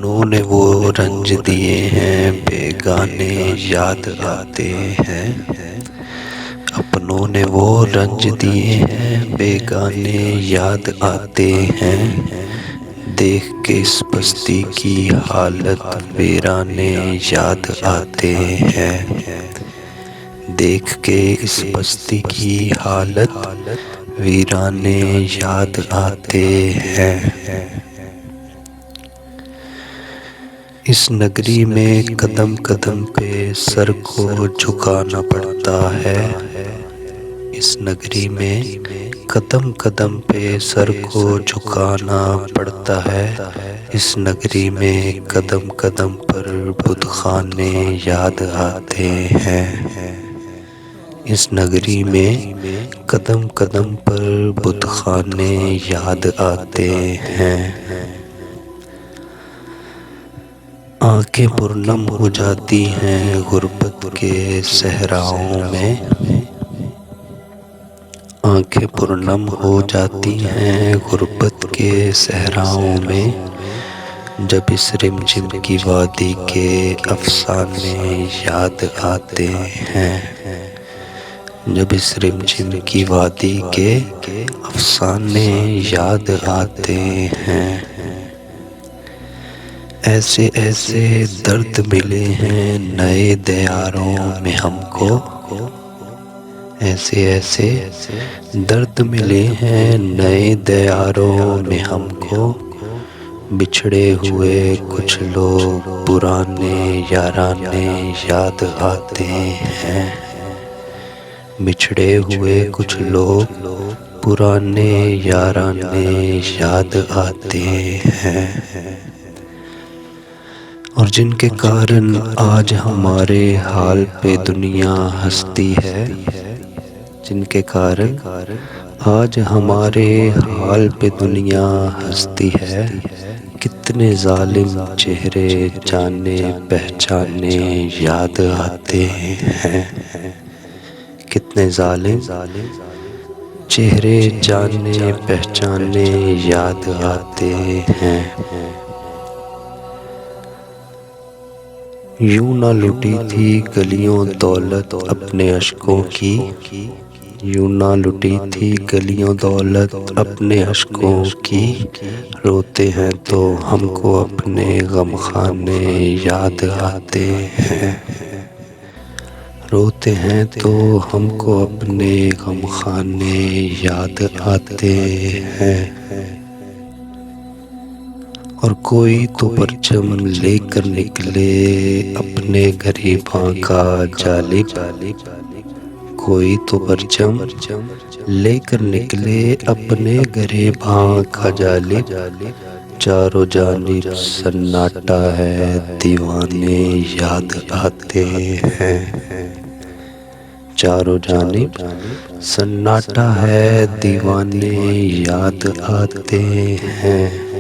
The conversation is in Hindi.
अपनों ने वो रंज दिए हैं, बेगाने याद आते हैं। अपनों ने वो रंज दिए हैं, बेगाने याद आते हैं। देख के इस बस्ती की हालत, वीराने याद आते हैं। देख के इस बस्ती की हालत, वीराने याद आते हैं। इस नगरी में कदम कदम पे सर को झुकाना पड़ता है। इस नगरी में कदम कदम पे सर को झुकाना पड़ता है। इस नगरी में कदम कदम पर बुतखाने याद आते हैं। इस नगरी में कदम कदम पर बुतखाने याद आते हैं। आंखें पुरनम हो जाती हैं गुर्बत के सहराओं में। आंखें पुरनम हो जाती हैं गुर्बत के सहराओं में। जब इस रिमझिम की वादी के अफसाने याद आते हैं। जब इस रिमझिम की वादी के अफसाने याद आते हैं। ऐसे ऐसे दर्द मिले हैं नए दयारों में हमको। ऐसे ऐसे दर्द मिले हैं नए दयारों में हमको। बिछड़े हुए कुछ लोग पुराने याराने याद आते हैं। बिछड़े हुए कुछ लोग पुराने याराने याद आते हैं। और जिनके कारण आज हमारे हाल पे दुनिया हंसती है। जिनके कारण आज हमारे हाल पे दुनिया हंसती है। कितने जालिम चेहरे जाने पहचाने याद आते हैं। कितने जालिम चेहरे जाने पहचाने याद आते हैं। यूं ना लुटी थी गलियों दौलत अपने अश्कों की। यूं ना लुटी थी गलियों दौलत अपने अश्कों की। रोते हैं तो हमको अपने गमखाने याद आते हैं। रोते हैं तो हमको अपने गमखाने याद आते हैं। और कोई तो परचम लेकर निकले अपने गरीबां का जालिब। कोई तो परचम लेकर निकले अपने गरीबां का जालिब। चारों जानिब सन्नाटा है दीवाने याद आते हैं। चारों जानिब सन्नाटा है दीवाने याद आते हैं।